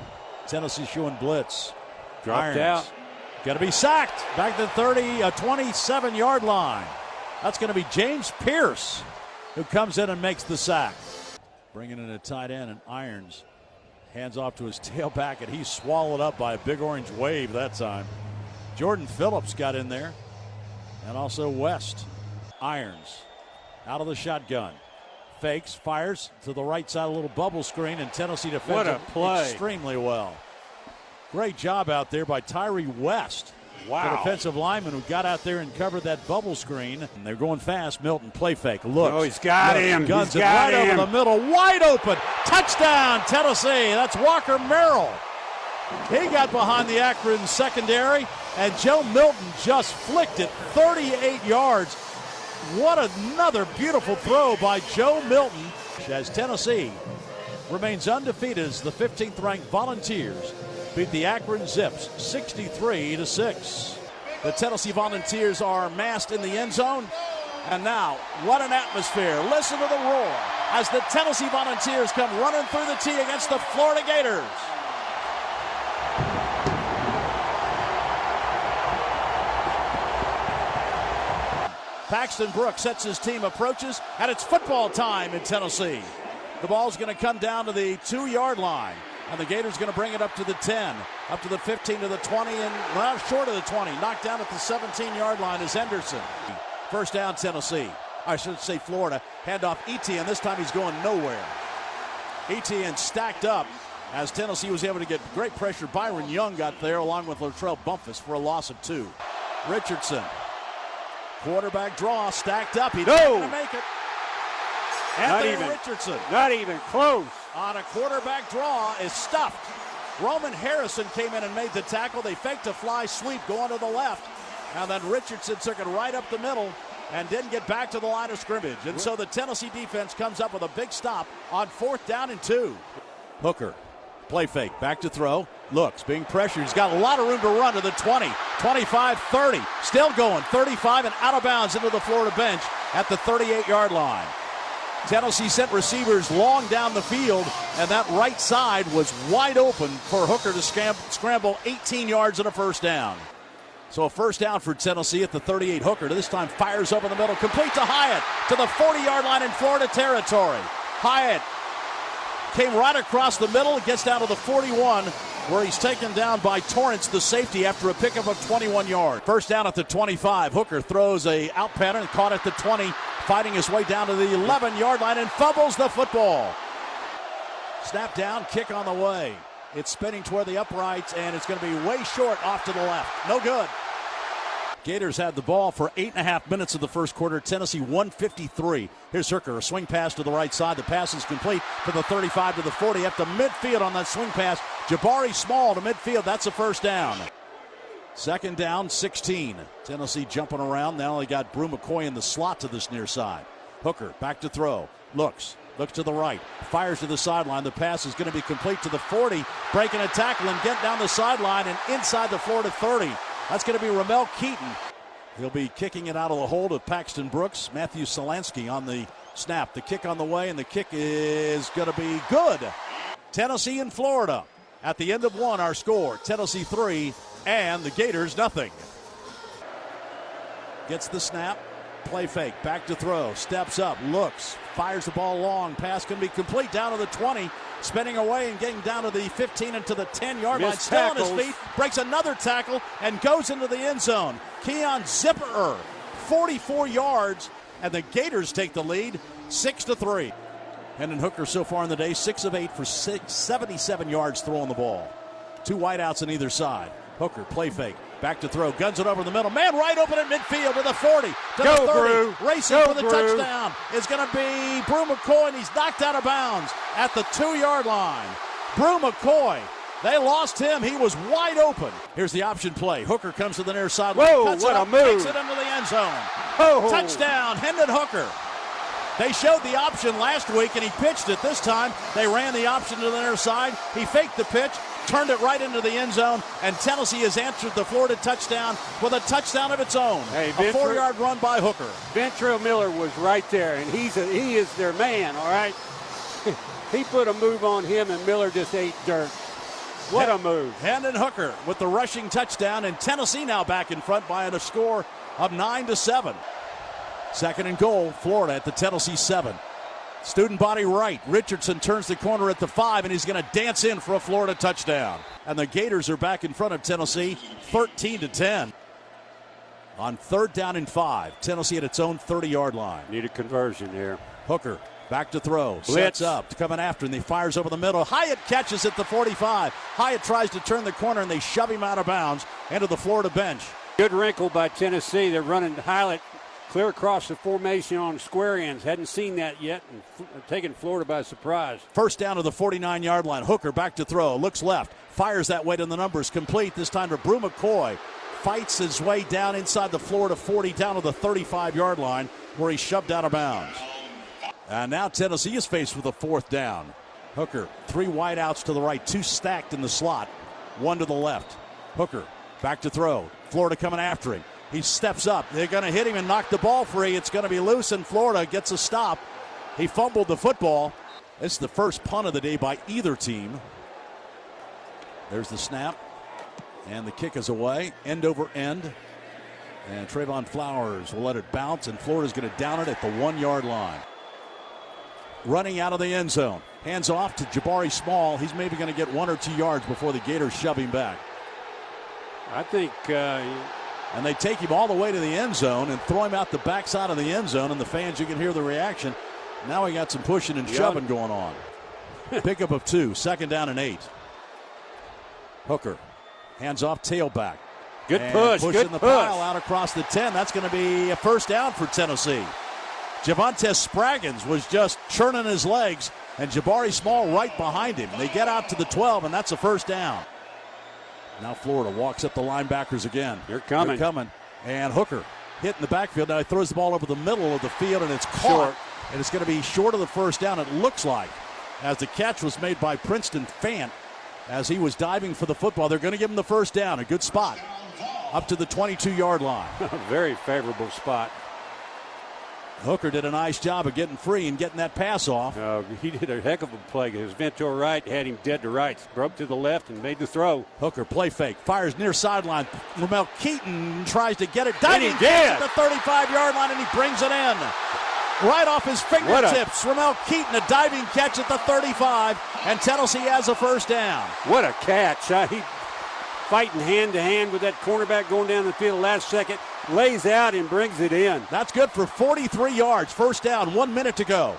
Speaker 1: Tennessee showing blitz.
Speaker 4: Dropped out.
Speaker 1: Got to be sacked. Back to the 27-yard line. That's going to be James Pierce who comes in and makes the sack. Bringing in a tight end, and Irons hands off to his tailback, and he's swallowed up by a big orange wave that time. Jordan Phillips got in there, and also West. Irons out of the shotgun. Fakes, fires to the right side, a little bubble screen, and Tennessee defends
Speaker 4: What a
Speaker 1: it
Speaker 4: play.
Speaker 1: extremely well. Great job out there by Tyree West.
Speaker 4: Wow.
Speaker 1: The defensive lineman who got out there and covered that bubble screen. And they're going fast. Milton, play fake. Looks.
Speaker 4: Oh, he's got him.
Speaker 1: Guns
Speaker 4: He's
Speaker 1: it
Speaker 4: got
Speaker 1: right
Speaker 4: him.
Speaker 1: over the middle. Wide open. Touchdown, Tennessee. That's Walker Merrill. He got behind the Akron secondary, and Joe Milton just flicked it 38 yards. What another beautiful throw by Joe Milton as Tennessee remains undefeated as the 15th-ranked Volunteers beat the Akron Zips 63-6. The Tennessee Volunteers are massed in the end zone. And now, what an atmosphere. Listen to the roar as the Tennessee Volunteers come running through the tee against the Florida Gators. Paxton Brooks sets his team, approaches, and it's football time in Tennessee. The ball's going to come down to the 2-yard line, and the Gators going to bring it up to the 10, up to the 15, to the 20, and well, short of the 20. Knocked down at the 17-yard line is Henderson. First down, Tennessee. I should say Florida. Handoff Etienne. This time he's going nowhere. Etienne stacked up as Tennessee was able to get great pressure. Byron Young got there along with Latrell Bumpus for a loss of 2. Richardson. Quarterback draw, stacked up. He's not going to make it. Anthony Richardson.
Speaker 4: Not even close.
Speaker 1: On a quarterback draw is stuffed. Roman Harrison came in and made the tackle. They faked a fly sweep going to the left. And then Richardson took it right up the middle and didn't get back to the line of scrimmage. And so the Tennessee defense comes up with a big stop on 4th down and 2. Hooker, play fake, back to throw. Looks, being pressured. He's got a lot of room to run to the 20, 25, 30. Still going, 35 and out of bounds into the Florida bench at the 38-yard line. Tennessee sent receivers long down the field, and that right side was wide open for Hooker to scramble 18 yards and a first down. So a first down for Tennessee at the 38. Hooker this time fires over the middle, complete to Hyatt to the 40-yard line in Florida territory. Hyatt came right across the middle. It gets down to the 41, where he's taken down by Torrance, the safety, after a pickup of 21 yards. First down at the 25. Hooker throws a out pattern, caught at the 20, fighting his way down to the 11-yard line and fumbles the football. Snap down, kick on the way. It's spinning toward the uprights, and it's going to be way short off to the left. No good. Gators had the ball for 8.5 minutes of the first quarter. Tennessee 153. Here's Hooker, a swing pass to the right side. The pass is complete to the 35 to the 40. Up to midfield on that swing pass. Jabari Small to midfield. That's a first down. Second down, 16. Tennessee jumping around. Now they got Brew McCoy in the slot to this near side. Hooker back to throw. Looks to the right. Fires to the sideline. The pass is going to be complete to the 40. Breaking a tackle and get down the sideline and inside the Florida 30. That's going to be Ramel Keaton. He'll be kicking it out of the hold of Paxton Brooks. Matthew Solansky on the snap. The kick on the way, and the kick is going to be good. Tennessee and Florida. At the end of one, our score, Tennessee 3 and the Gators nothing. Gets the snap. Play fake. Back to throw. Steps up. Looks. Fires the ball long. Pass can be complete down to the 20. Spinning away and getting down to the 15 and to the 10-yard line. Still on his feet. Breaks another tackle and goes into the end zone. Keon Zipperer, 44 yards, and the Gators take the lead, 6-3. Hendon Hooker so far in the day, 6 of 8 for 77 yards throwing the ball. Two wideouts on either side. Hooker, play fake. Back to throw. Guns it over the middle. Man right open at midfield to the 40. To
Speaker 5: Go,
Speaker 1: the 30.
Speaker 5: Brew.
Speaker 1: Racing
Speaker 5: Go,
Speaker 1: for the
Speaker 5: Brew.
Speaker 1: touchdown is going to be Brew McCoy, and he's knocked out of bounds at the 2-yard line. Brew McCoy. They lost him. He was wide open. Here's the option play. Hooker comes to the near sideline.
Speaker 5: Whoa,
Speaker 1: Cuts
Speaker 5: what
Speaker 1: it up,
Speaker 5: a move.
Speaker 1: takes it into the end zone.
Speaker 5: Oh.
Speaker 1: Touchdown, Hendon Hooker. They showed the option last week, and he pitched it. This time, they ran the option to the near side. He faked the pitch, turned it right into the end zone, and Tennessee has answered the Florida touchdown with a touchdown of its own.
Speaker 4: Hey,
Speaker 1: a 4-yard run by Hooker.
Speaker 4: Ventrell Miller was right there, and he is their man, all right? He put a move on him, and Miller just ate dirt. What a move.
Speaker 1: Hendon Hooker with the rushing touchdown, and Tennessee now back in front by a score of 9-7. Second and goal, Florida at the Tennessee 7. Student body right. Richardson turns the corner at the 5, and he's going to dance in for a Florida touchdown. And the Gators are back in front of Tennessee, 13-10. On third down and 5, Tennessee at its own 30-yard line.
Speaker 4: Need a conversion here.
Speaker 1: Hooker back to throw.
Speaker 4: Blitz.
Speaker 1: Sets up, coming after, and he fires over the middle. Hyatt catches at the 45. Hyatt tries to turn the corner, and they shove him out of bounds into the Florida bench.
Speaker 4: Good wrinkle by Tennessee. They're running Hyatt clear across the formation on square ends. Hadn't seen that yet, and taking Florida by surprise.
Speaker 1: First down to the 49-yard line. Hooker back to throw. Looks left. Fires that way to the numbers. Complete. This time to Brew McCoy. Fights his way down inside the Florida 40, down to the 35-yard line, where he's shoved out of bounds. And now Tennessee is faced with a fourth down. Hooker, 3 wideouts to the right, 2 stacked in the slot, 1 to the left. Hooker back to throw. Florida coming after him. He steps up. They're going to hit him and knock the ball free. It's going to be loose, and Florida gets a stop. He fumbled the football. It's the first punt of the day by either team. There's the snap, and the kick is away, end over end. And Trayvon Flowers will let it bounce, and Florida's going to down it at the 1-yard line. Running out of the end zone. Hands off to Jabari Small. He's maybe going to get 1 or 2 yards before the Gators shove him back.
Speaker 4: I think
Speaker 1: And they take him all the way to the end zone and throw him out the backside of the end zone. And the fans, you can hear the reaction. Now we got some pushing and shoving going on. Pickup of 2, second down and 8. Hooker, hands off, tailback.
Speaker 4: good
Speaker 1: And
Speaker 4: push.
Speaker 1: pushing
Speaker 4: Good
Speaker 1: the
Speaker 4: push.
Speaker 1: pile out across the 10. That's going to be a first down for Tennessee. Javonte Spraggins was just churning his legs, and Jabari Small right behind him. They get out to the 12, and that's a first down. Now Florida walks up the linebackers again.
Speaker 4: They're coming.
Speaker 1: And Hooker hit in the backfield. Now he throws the ball over the middle of the field, and it's caught.
Speaker 4: Short.
Speaker 1: And it's going to be short of the first down, it looks like, as the catch was made by Princeton Fant as he was diving for the football. They're going to give him the first down. A good spot up to the 22-yard line.
Speaker 4: Very favorable spot.
Speaker 1: Hooker did a nice job of getting free and getting that pass off.
Speaker 4: He did a heck of a play. His Ventura right had him dead to rights. Broke to the left and made the throw.
Speaker 1: Hooker, play fake, fires near sideline. Ramel Keaton tries to get it.
Speaker 4: And he
Speaker 1: Diving
Speaker 4: did.
Speaker 1: at the 35-yard line, and he brings it in. right off his fingertips. Ramel Keaton, a diving catch at the 35, and Tennessee has a first down.
Speaker 4: What a catch. He fighting hand-to-hand with that cornerback going down the field last second, lays out and brings it in.
Speaker 1: That's good for 43 yards. First down, 1 minute to go.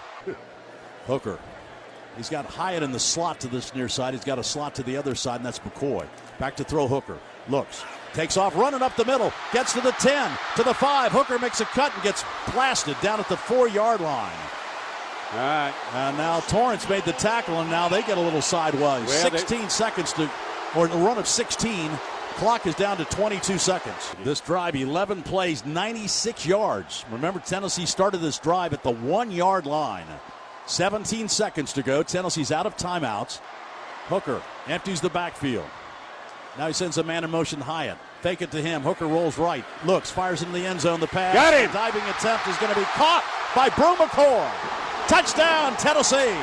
Speaker 1: Hooker. He's got Hyatt in the slot to this near side. He's got a slot to the other side, and that's McCoy. Back to throw Hooker. Looks. Takes off, running up the middle. Gets to the 10, to the 5. Hooker makes a cut and gets blasted down at the 4-yard line.
Speaker 4: All right.
Speaker 1: And now Torrance made the tackle, and now they get a little sideways.
Speaker 4: Well,
Speaker 1: 16 seconds to, or a run of 16. Clock is down to 22 seconds. This drive, 11 plays, 96 yards. Remember, Tennessee started this drive at the 1-yard line. 17 seconds to go. Tennessee's out of timeouts. Hooker empties the backfield. Now he sends a man in motion, Hyatt. Fake it to him. Hooker rolls right. Looks, fires into the end zone. The pass.
Speaker 4: Got him.
Speaker 1: The diving attempt is going to be caught by Brew McCoy. Touchdown, Tennessee.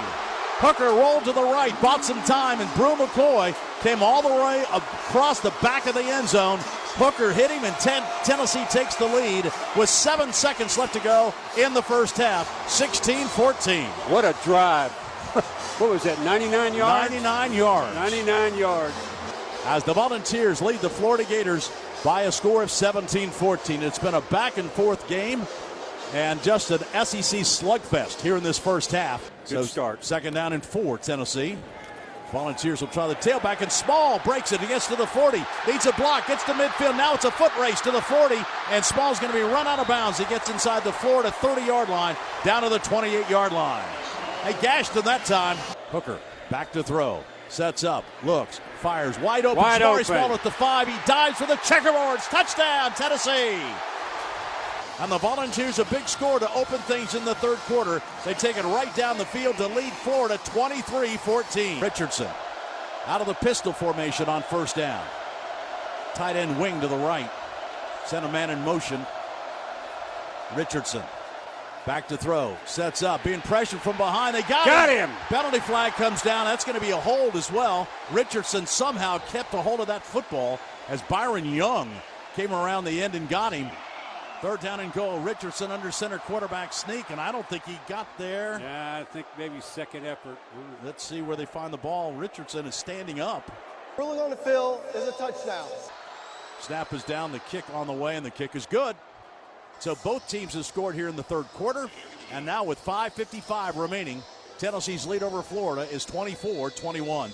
Speaker 1: Hooker rolled to the right, bought some time, and Brew McCoy came all the way across the back of the end zone. Hooker hit him, and Tennessee takes the lead with 7 seconds left to go in the first half. 16-14.
Speaker 4: What a drive. What was that, 99 yards?
Speaker 1: 99 yards.
Speaker 4: 99 yards.
Speaker 1: As the Volunteers lead the Florida Gators by a score of 17-14. It's been a back-and-forth game and just an SEC slugfest here in this first half.
Speaker 4: Good start.
Speaker 1: Second down and 4, Tennessee. Volunteers will try the tailback, and Small breaks it. He gets to the 40. Needs a block. Gets to midfield. Now it's a foot race to the 40, and Small's going to be run out of bounds. He gets inside the Florida 30-yard line, down to the 28-yard line. They gashed him that time. Hooker back to throw. Sets up. Looks. Fires. Wide open. Jabari Small at the 5. He dives for the checkerboards. Touchdown, Tennessee. And the Volunteers a big score to open things in the third quarter. They take it right down the field to lead Florida 23-14. Richardson out of the pistol formation on first down. Tight end wing to the right. Sent a man in motion. Richardson back to throw. Sets up. Being pressured from behind. They got him. Penalty flag comes down. That's going to be a hold as well. Richardson somehow kept a hold of that football as Byron Young came around the end and got him. Third down and goal. Richardson under center quarterback sneak, and I don't think he got there.
Speaker 4: Yeah, I think maybe second effort.
Speaker 1: Let's see where they find the ball. Richardson is standing up.
Speaker 6: Ruling on the field is a touchdown.
Speaker 1: Snap is down, the kick on the way, and the kick is good. So both teams have scored here in the third quarter, and now with 5:55 remaining, Tennessee's lead over Florida is 24-21.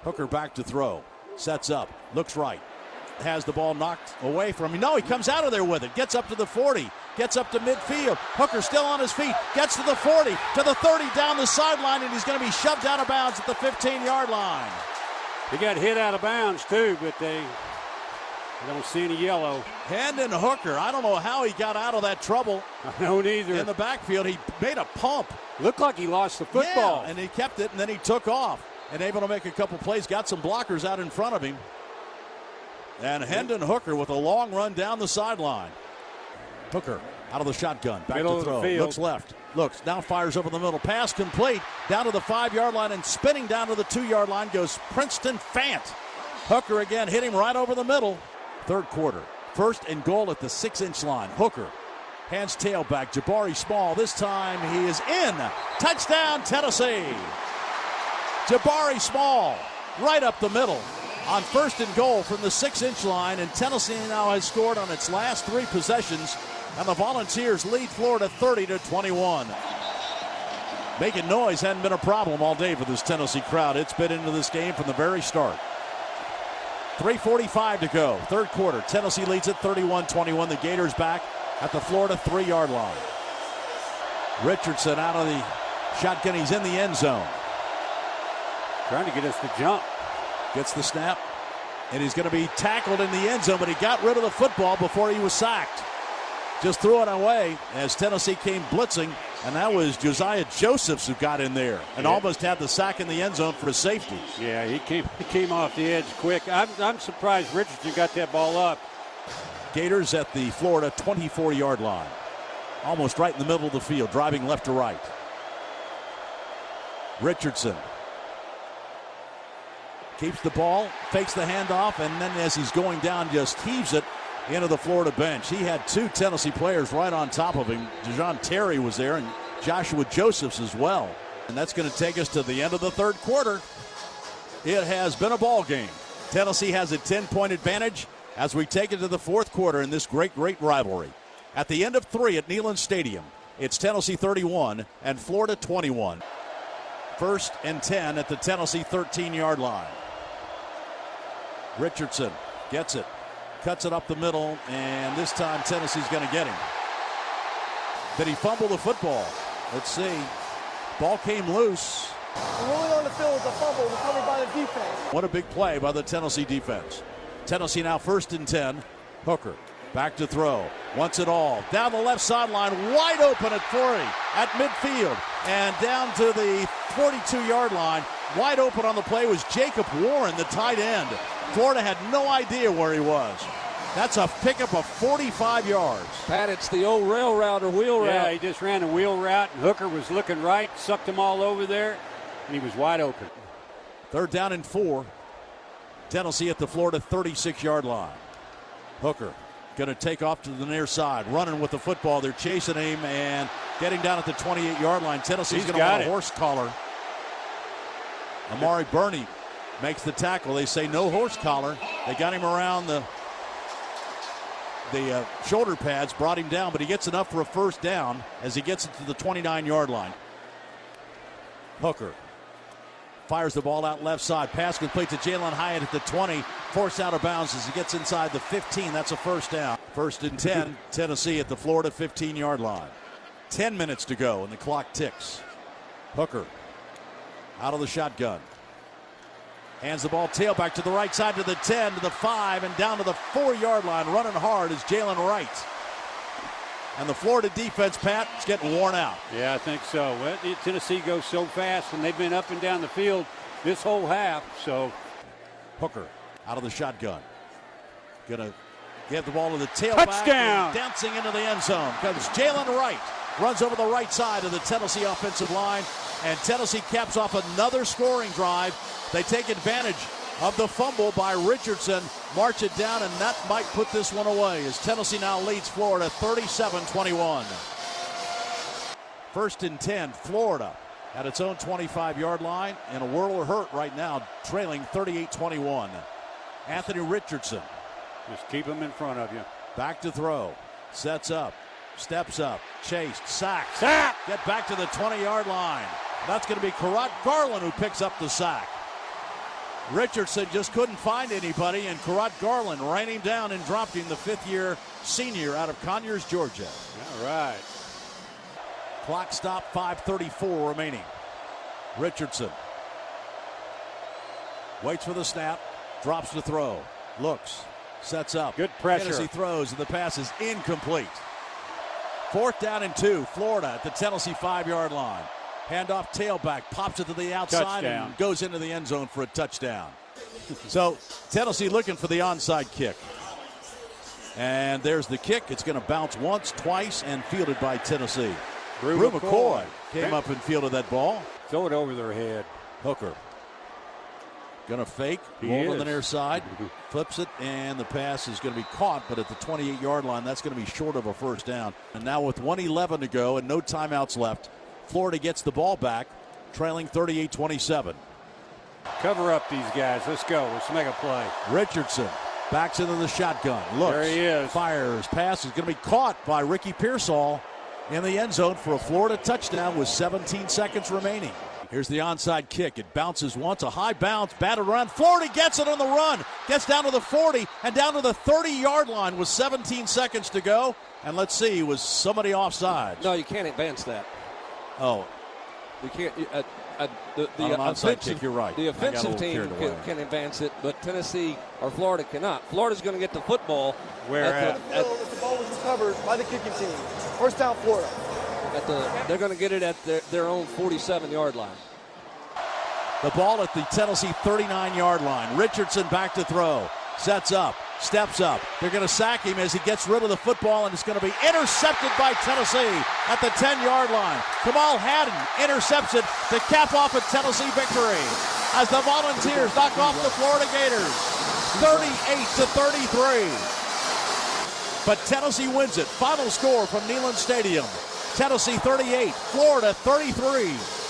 Speaker 1: Hooker back to throw. Sets up. Looks right. Has the ball knocked away from him. No, he comes out of there with it. Gets up to the 40. Gets up to midfield. Hooker still on his feet. Gets to the 40, to the 30, down the sideline, and he's going to be shoved out of bounds at the 15-yard line.
Speaker 4: He got hit out of bounds, too, but they don't see any yellow.
Speaker 1: Hendon Hooker, I don't know how he got out of that trouble.
Speaker 4: I don't either.
Speaker 1: In the backfield, he made a pump.
Speaker 4: Looked like he lost the football.
Speaker 1: Yeah, and he kept it, and then he took off. And able to make a couple plays. Got some blockers out in front of him. And Hendon Hooker with a long run down the sideline. Hooker out of the shotgun. Back
Speaker 4: Middle
Speaker 1: to throw.
Speaker 4: of the field.
Speaker 1: Looks left. Looks. Now fires over the middle. Pass complete. Down to the 5-yard line and spinning down to the 2-yard line goes Princeton Fant. Hooker again hit him right over the middle. Third quarter. First and goal at the 6-inch line. Hooker hands tailback. Jabari Small. This time he is in. Touchdown, Tennessee. Jabari Small right up the middle on first and goal from the 6-inch line, and Tennessee now has scored on its last 3 possessions, and the Volunteers lead Florida 30-21. Making noise hadn't been a problem all day for this Tennessee crowd. It's been into this game from the very start. 3:45 to go, third quarter. Tennessee leads at 31-21. The Gators back at the Florida 3-yard line. Richardson out of the shotgun. He's in the end zone.
Speaker 4: Trying to get us to jump.
Speaker 1: Gets the snap, and he's going to be tackled in the end zone, but he got rid of the football before he was sacked. Just threw it away as Tennessee came blitzing, and that was Josiah Josephs who got in there and almost had the sack in the end zone for a safety.
Speaker 4: Yeah, he came off the edge quick. I'm surprised Richardson got that ball up.
Speaker 1: Gators at the Florida 24-yard line. Almost right in the middle of the field, driving left to right. Richardson keeps the ball, fakes the handoff, and then as he's going down, just heaves it into the Florida bench. He had two Tennessee players right on top of him. DeJoun Terry was there and Joshua Josephs as well. And that's going to take us to the end of the third quarter. It has been a ball game. Tennessee has a 10-point advantage as we take it to the fourth quarter in this great rivalry. At the end of 3 at Neyland Stadium, it's Tennessee 31 and Florida 21. First and 10 at the Tennessee 13-yard line. Richardson gets it, cuts it up the middle, and this time Tennessee's going to get him. Did he fumble the football? Let's see. Ball came loose.
Speaker 6: Rolling on the field with a fumble recovered by the defense.
Speaker 1: What a big play by the Tennessee defense. Tennessee now first and 10. Hooker back to throw. Wants it all. Down the left sideline, wide open at 40 at midfield. And down to the 42-yard line. Wide open on the play was Jacob Warren, the tight end. Florida had no idea where he was. That's a pickup of 45 yards.
Speaker 3: Pat, it's the old rail route or wheel route.
Speaker 4: Yeah, he just ran a wheel route, and Hooker was looking right, sucked him all over there, and he was wide open.
Speaker 1: Third down and 4. Tennessee at the Florida 36-yard line. Hooker going to take off to the near side, running with the football. They're chasing him and getting down at the 28-yard line. Tennessee's going to want a horse collar. Amari Burney makes the tackle. They say no horse collar. They got him around the shoulder pads, brought him down, but he gets enough for a first down as he gets it to the 29-yard line. Hooker fires the ball out left side. Pass complete to Jalen Hyatt at the 20. Forced out of bounds as he gets inside the 15. That's a first down. First and 10, Tennessee at the Florida 15-yard line. 10 minutes to go, and the clock ticks. Hooker out of the shotgun. Hands the ball tailback to the right side to the 10, to the 5, and down to the 4-yard line. Running hard is Jalen Wright. And the Florida defense, Pat, is getting worn out.
Speaker 4: Yeah, I think so. Well, Tennessee goes so fast, and they've been up and down the field this whole half. So
Speaker 1: Hooker out of the shotgun. Gonna get the ball to the tailback.
Speaker 4: Touchdown!
Speaker 1: Dancing into the end zone comes Jalen Wright. Runs over the right side of the Tennessee offensive line. And Tennessee caps off another scoring drive. They take advantage of the fumble by Richardson, march it down, and that might put this one away as Tennessee now leads Florida 37-21. First and 10, Florida at its own 25-yard line, and a whirl or hurt right now, trailing 38-21. Anthony Richardson.
Speaker 4: Just keep him in front of you.
Speaker 1: Back to throw, sets up, steps up, chased, sacked.
Speaker 4: Sack!
Speaker 1: Get back to the 20-yard line. That's going to be Karat Garland who picks up the sack. Richardson just couldn't find anybody, and Karat Garland ran him down and dropped him, the fifth-year senior out of Conyers, Georgia.
Speaker 4: All right.
Speaker 1: Clock stop, 5:34 remaining. Richardson waits for the snap, drops the throw, looks, sets up.
Speaker 4: Good pressure.
Speaker 1: Tennessee throws, and the pass is incomplete. Fourth down and 2, Florida at the Tennessee 5-yard line. Handoff tailback, pops it to the outside
Speaker 4: Touchdown.
Speaker 1: and goes into the end zone for a touchdown. So Tennessee looking for the onside kick. And there's the kick. It's going to bounce once, twice, and fielded by Tennessee. Brew McCoy came up and fielded that ball.
Speaker 4: Throw it over their head.
Speaker 1: Hooker going to fake,
Speaker 4: He
Speaker 1: roll to the
Speaker 4: is.
Speaker 1: near side, flips it, and the pass is going to be caught, but at the 28-yard line, that's going to be short of a first down. And now with 1:11 to go and no timeouts left, Florida gets the ball back, trailing 38-27.
Speaker 4: Cover up these guys. Let's go. Let's make a play.
Speaker 1: Richardson backs into the shotgun. Looks.
Speaker 4: There he is.
Speaker 1: Fires. Pass is going to be caught by Ricky Pearsall in the end zone for a Florida touchdown with 17 seconds remaining. Here's the onside kick. It bounces once. A high bounce. Batted around. Florida gets it on the run. Gets down to the 40 and down to the 30-yard line with 17 seconds to go. And let's see, was somebody offside?
Speaker 3: No, you can't advance that.
Speaker 1: Oh,
Speaker 3: You can't. The
Speaker 1: on an onside
Speaker 3: offensive,
Speaker 1: kick, you're right.
Speaker 3: The
Speaker 1: I got a
Speaker 3: offensive
Speaker 1: little
Speaker 3: team
Speaker 1: carried away.
Speaker 3: can advance it, but Tennessee or Florida cannot. Florida's going to get the football.
Speaker 4: Where
Speaker 3: at
Speaker 4: at?
Speaker 3: the, at,
Speaker 6: If the ball was recovered by the kicking team. First down, Florida.
Speaker 3: they're going to get it at their own 47-yard line.
Speaker 1: The ball at the Tennessee 39-yard line. Richardson back to throw. Sets up. Steps up. They're going to sack him as he gets rid of the football, and it's going to be intercepted by Tennessee at the 10-yard line. Kamal Haddon intercepts it to cap off a Tennessee victory as the Volunteers knock off the Florida Gators 38-33. but Tennessee wins it. Final score from Neyland Stadium. Tennessee 38, Florida 33.